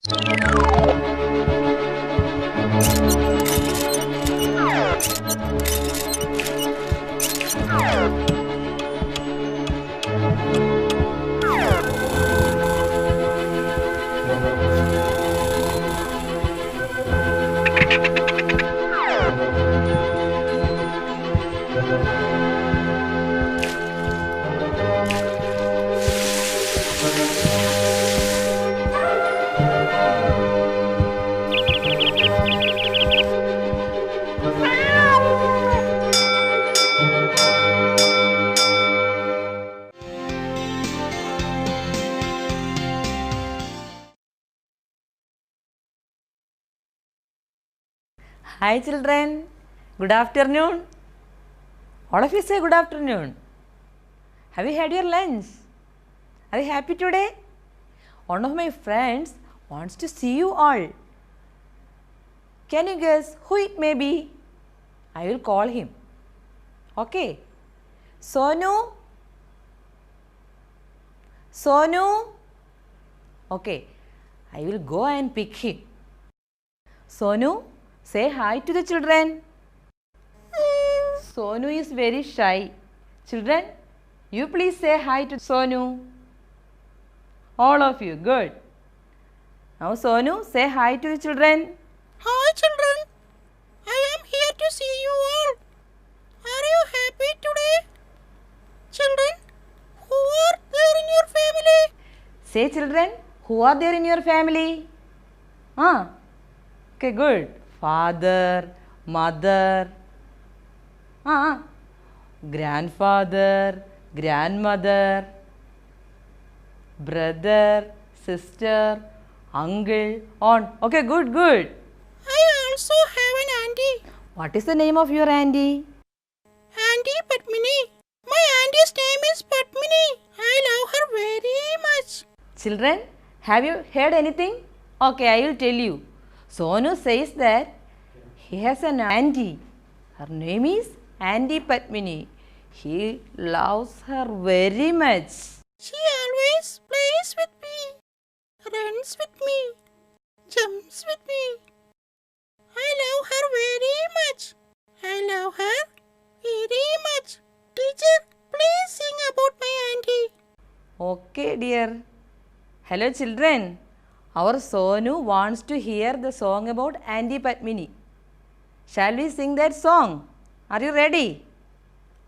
Hi children, good afternoon. All of you say good afternoon. Have you had your lunch? Are you happy today? One of my friends wants to see you all. Can you guess who it may be? I will call him. Okay. Sonu? Sonu? Okay. I will go and pick him. Sonu, say hi to the children. Sonu is very shy. Children, you please say hi to Sonu. All of you, good. Now Sonu, say hi to the children. Hi children, I am here to see you all. Are you happy today? Children, who are there in your family? Say children, who are there in your family? Okay, good. Father, mother, grandfather, grandmother, brother, sister, uncle, aunt. Okay, good, good. I also have an auntie. What is the name of your auntie? Auntie Padmini. My auntie's name is Padmini. I love her very much. Children, have you heard anything? Okay, I will tell you. Sonu says that he has an auntie. Her name is Auntie Padmini. He loves her very much. She always plays with me, runs with me, jumps with me. I love her very much. I love her very much. Teacher, please sing about my auntie. Okay, dear. Hello, children. Our Sonu wants to hear the song about Auntie Padmini. Shall we sing that song? Are you ready?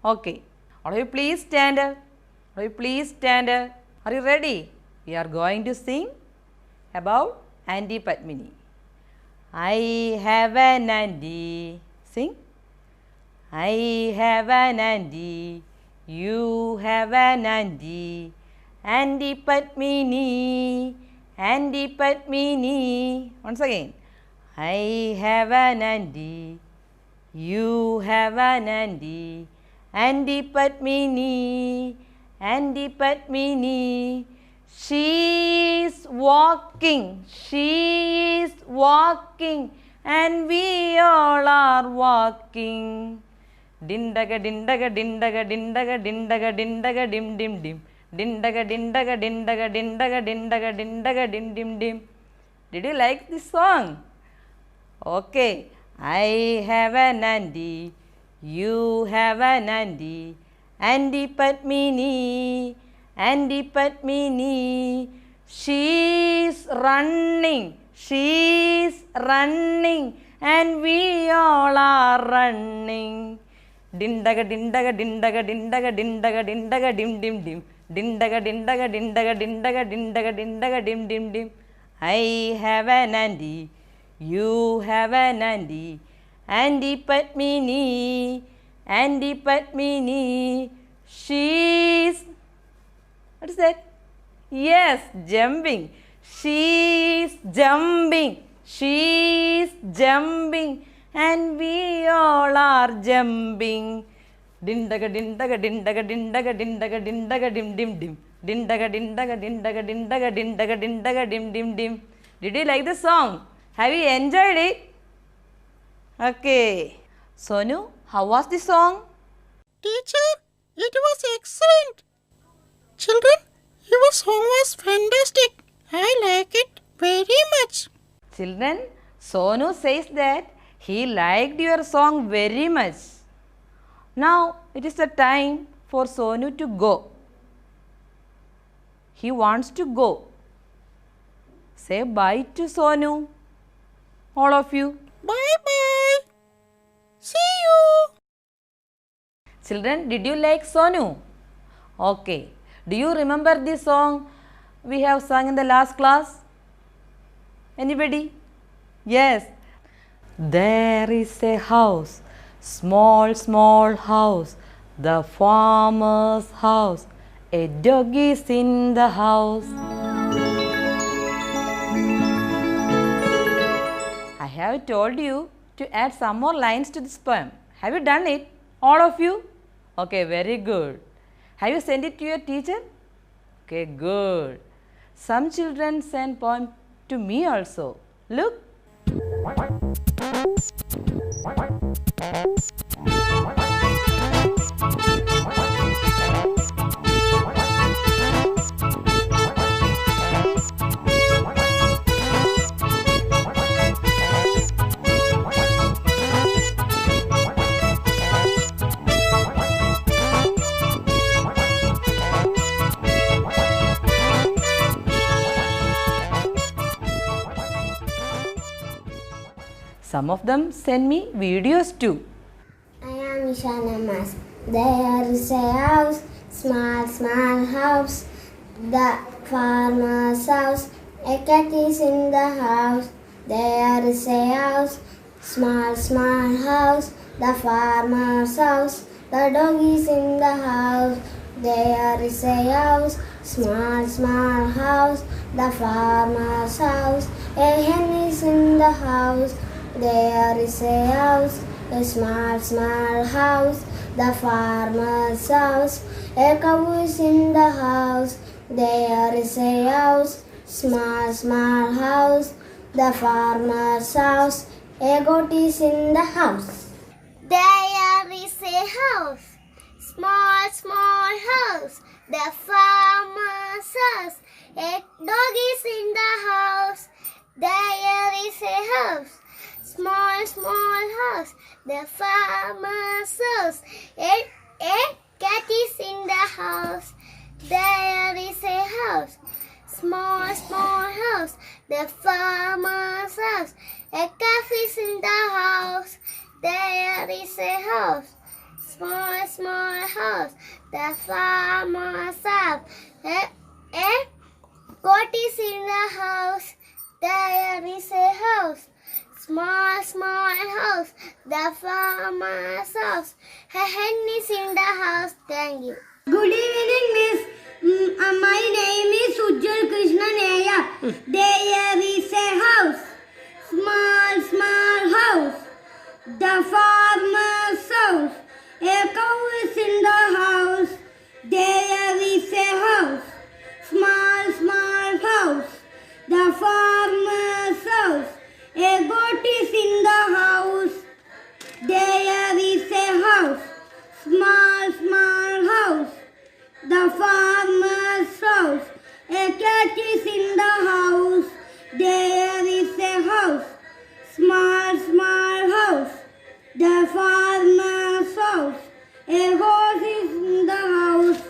Okay. All of you please stand up. All of you please stand up. Are you ready? We are going to sing about Auntie Padmini. I have an auntie. Sing. I have an auntie. You have an auntie. Auntie Padmini. Auntie Padmini. Once again. I have an auntie. You have an auntie. Auntie Padmini. Auntie Padmini. She is walking. She is walking. And we all are walking. Dindaga dindaga dindaga dindaga dindaga dindaga dim dim dim. Dindaga dindaga dindaga dindaga dindaga dindaga dim dim dim. Did you like this song? Okay. I have an auntie. You have an auntie. Auntie Padmini. Auntie Padmini. She is running. She is running. And we all are running. Dindaga dindaga dindaga dindaga dindaga dindaga dim dim dim. Dindaga dindaga dindaga dindaga dindaga dindaga dim dim dim. I have an auntie. You have an auntie. Auntie Padmini. Auntie Padmini. She is, what is that? Yes, jumping. She is jumping. She is jumping. And we all are jumping. Dindaga dindaga dindaga dindaga dindaga dindaga dim dim dim. Dindaga dindaga dindaga dindaga dindaga dindaga dim dim dim. Did you like the song? Have you enjoyed it? Okay. Sonu, how was the song? Teacher, it was excellent. Children, your song was fantastic. I like it. Very much. Children, Sonu says that he liked your song very much. Now it is the time for Sonu to go. He wants to go. Say bye to Sonu, all of you. Bye bye. See you. Children, did you like Sonu? Okay. Do you remember the song we have sung in the last class? Anybody? Yes. There is a house, small, small house, the farmer's house. A dog is in the house. I have told you to add some more lines to this poem. Have you done it? All of you? Okay, very good. Have you sent it to your teacher? Okay, good. Some children send poem to me also. Look. Some of them send me videos too. I am Ishana Mas. There is a house, small, small house, the farmer's house. A cat is in the house. There is a house, small, small house, the farmer's house. The dog is in the house. There is a house, small, small house, the farmer's house. A hen is in the house. There is a house, a small, small house, the farmer's house. A cow is in the house. There is a house, small, small house, the farmer's house. A goat is in the house. There is a house, small, small house, the farmer's house. A dog is in the house. There is a house, small, small house, the farmer's house. A cat is in the house. There is a house, small, small house, the farmer's house. A calf is in the house. There is a house, small, small house, the farmer's house. A goat is in the house. There is a house, small, small house, the farmer's house. A hen is in the house. Thank you. Good evening, Miss. My name is Ujjwal Krishna Neya. There is a house, small, small house, the farmer's house. A cow is in the house. There is a house, small, small house, the farmer's house. A goat is in the house. There is a house, small, small house, the farmer's house. A cat is in the house. There is a house, small, small house, the farmer's house. A horse is in the house.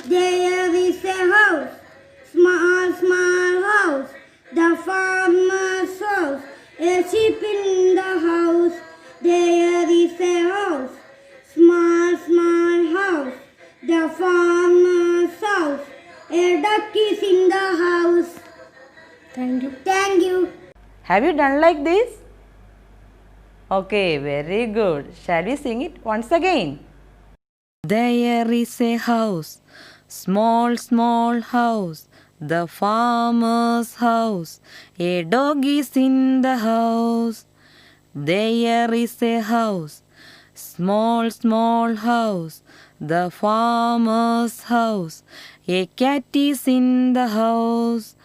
There is a house, small, small house, the farmer's house. A sheep in the house. There is a house, small, small house, the farmer's house. A duck is in the house. Thank you. Thank you. Have you done like this? Okay, very good. Shall we sing it once again? There is a house, small, small house, the farmer's house. A dog is in the house. There is a house, small, small house, the farmer's house. A cat is in the house.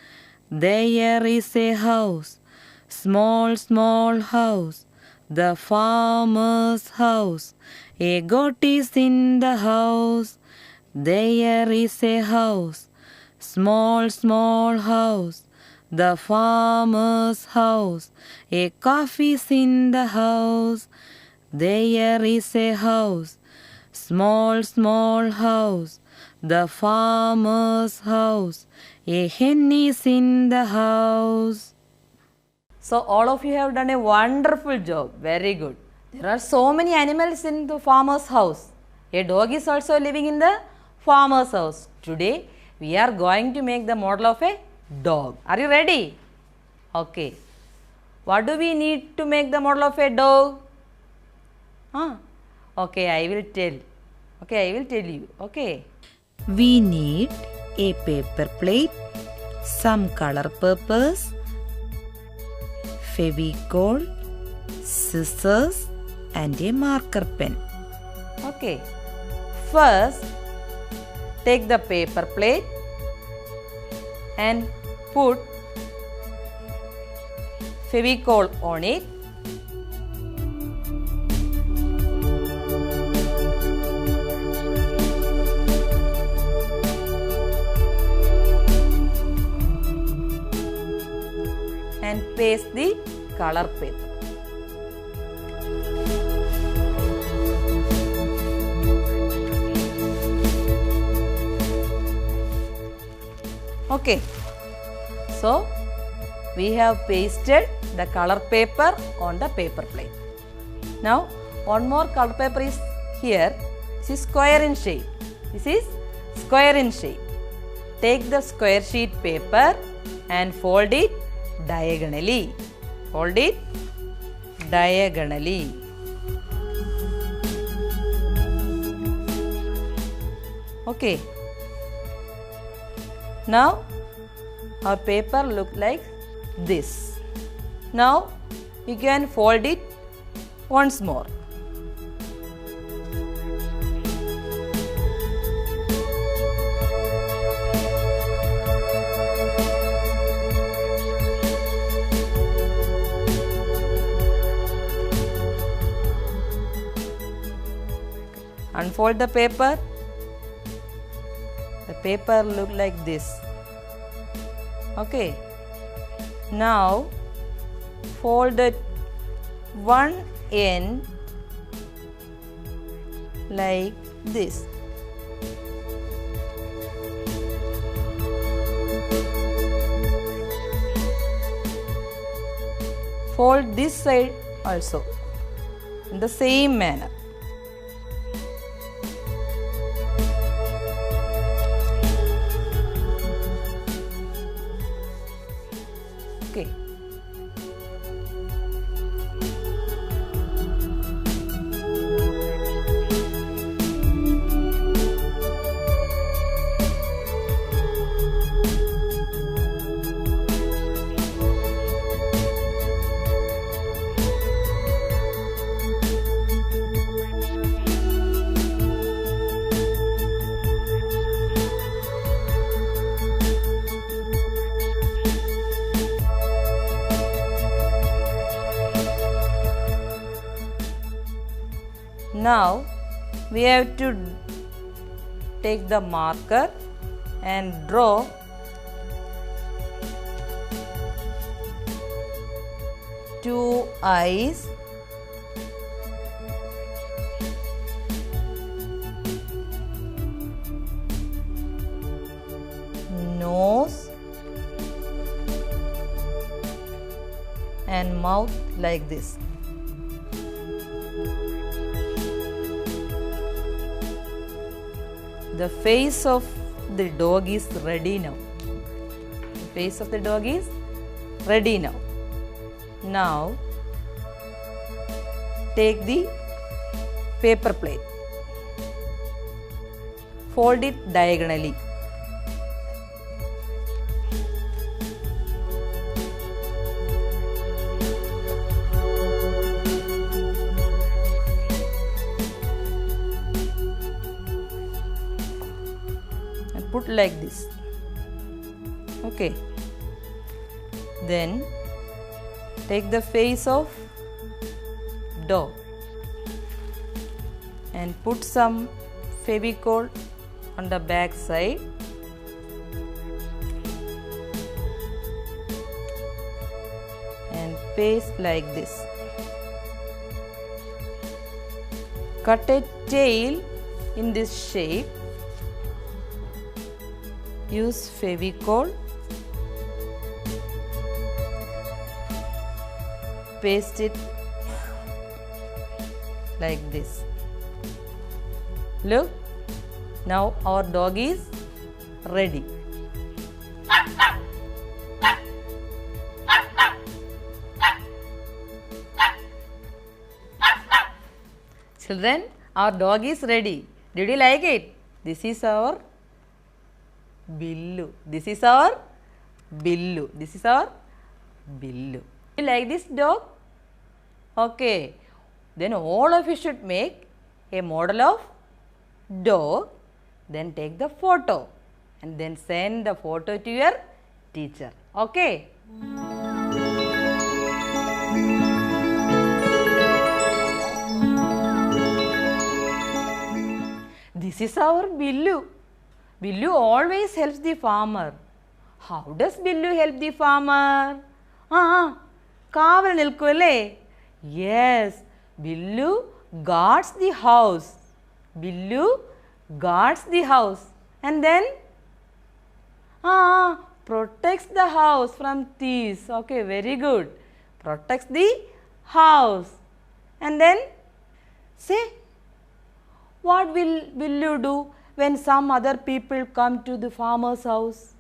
There is a house, small, small house, the farmer's house. A goat is in the house. There is a house, small, small house, the farmer's house. A coffee's in the house. There is a house, small, small house. The farmer's house. A hen is in the house. So all of you have done a wonderful job. Very good. There are so many animals in the farmer's house. A dog is also living in the farmer's house. Today we are going to make the model of a dog. Are you ready? Okay. What do we need to make the model of a dog? Okay, I will tell. Okay, I will tell you. Okay. We need a paper plate, some color papers, Fevicol, scissors and a marker pen. Okay. First, take the paper plate and put Fevicol on it. And paste the color paper. Okay, so we have pasted the color paper on the paper plate. Now one more color paper is here. This is square in shape. This is square in shape. Take the square sheet paper and fold it diagonally. Fold it diagonally. Okay. Now our paper look like this. Now you can fold it once more. Unfold the paper. The paper look like this. Okay. Now fold it one end like this. Fold this side also in the same manner. Okay. Now we have to take the marker and draw two eyes, nose and mouth like this. The face of the dog is ready now. The face of the dog is ready now. Now take the paper plate. Fold it diagonally. Put like this. Okay. Then take the face of dog and put some Fevicol on the back side. and paste like this. Cut a tail in this shape. Use Fevicol. Paste it like this. Look, now our dog is ready. Children, our dog is ready. Did you like it? This is our Billu. This is our Billu. This is our Billu. You like this dog? Okay. Then all of you should make a model of dog. Then take the photo and then send the photo to your teacher. Okay. This is our Billu. Billu always helps the farmer. How does Billu help the farmer? Kaval nilku alle? Yes, Billu guards the house. Billu guards the house and then protects the house from thieves. Okay, very good. Protects the house and then say, what will Billu do when some other people come to the farmer's house?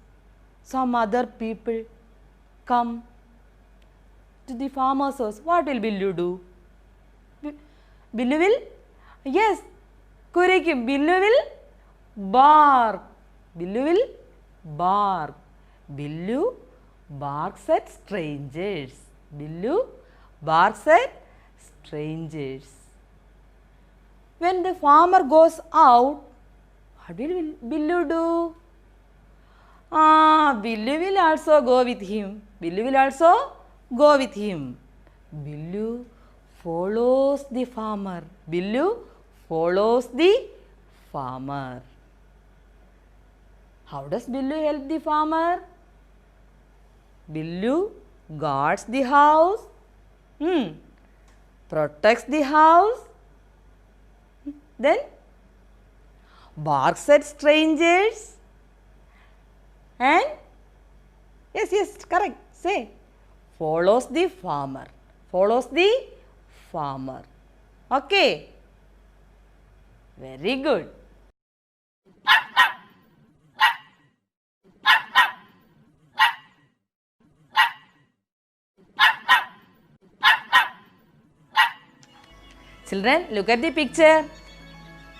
Some other people come to the farmer's house. What will Billu do? Billu will? Yes, Kurikim. Billu will bark. Billu will bark. Billu barks at strangers. Billu barks at strangers. When the farmer goes out, what will Billu do? Billu will also go with him. Billu will also go with him. Billu follows the farmer. Billu follows the farmer. How does Billu help the farmer? Billu guards the house, protects the house, then barks at strangers and yes, correct, say, follows the farmer. Follows the farmer. Okay. Very good. Children, look at the picture.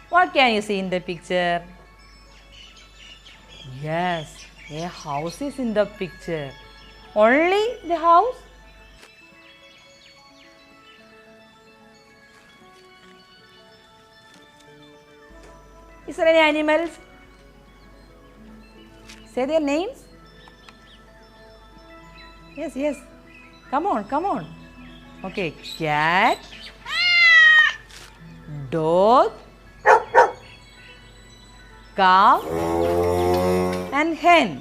What can you see in the picture? Yes, a house is in the picture. Only the house? Is there any animals? Say their names. Yes. Come on. Okay, cat, dog, cow and hen.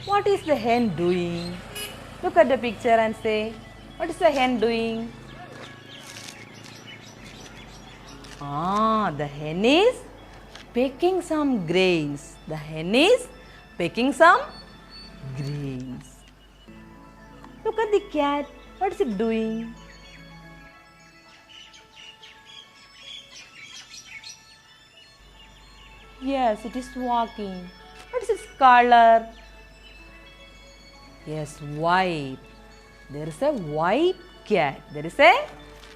What is the hen doing? Look at the picture and say, what is the hen doing? The hen is pecking some grains. The hen is pecking some grains. Look at the cat. What is it doing? Yes, it is walking. What is its color? Yes, white. There is a white cat. There is a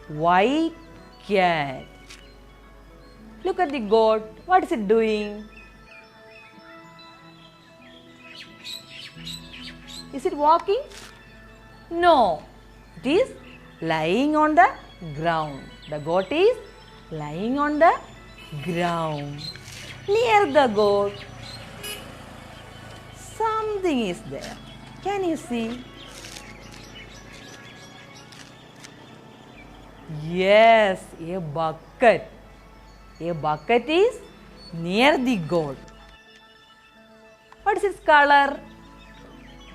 white cat. Look at the goat. What is it doing? Is it walking? No. It is lying on the ground. The goat is lying on the ground. Near the goat, something is there. Can you see? Yes, a bucket. A bucket is near the goat. What is its color?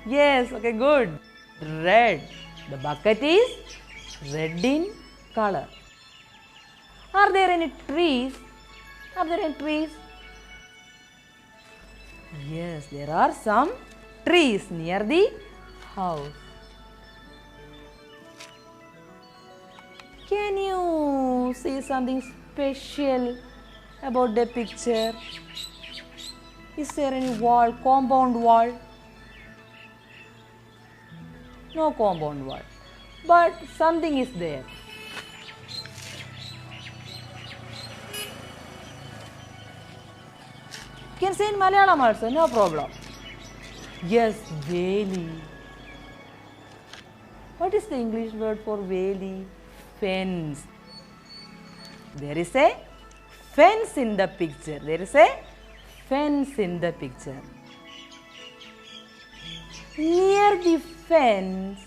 Yes, okay, good. red. The bucket is red in color. Are there any trees? Are there any trees? Yes, there are some trees near the house. Can you see something special about the picture? Is there any wall, compound wall? No compound wall, but something is there. You can say in Malayalam also, no problem. Yes, veli. What is the English word for veli? Fence. There is a fence in the picture. There is a fence in the picture. Near the fence,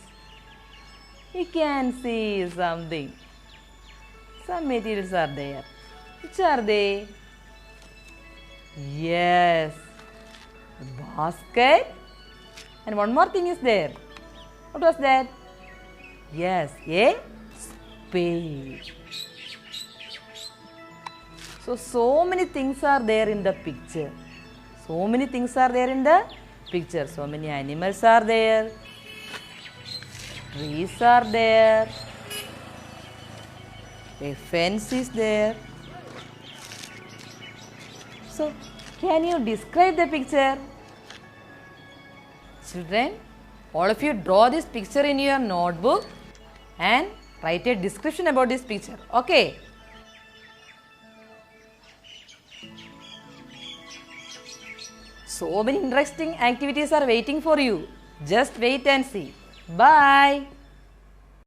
you can see something. Some materials are there. Which are they? Yes, a basket. And one more thing is there. What was that? Yes, a spade. So many things are there in the picture. So many things are there in the picture. So many animals are there. Trees are there. A fence is there. So, can you describe the picture? Children, all of you draw this picture in your notebook and write a description about this picture. Okay? So many interesting activities are waiting for you. Just wait and see. Bye.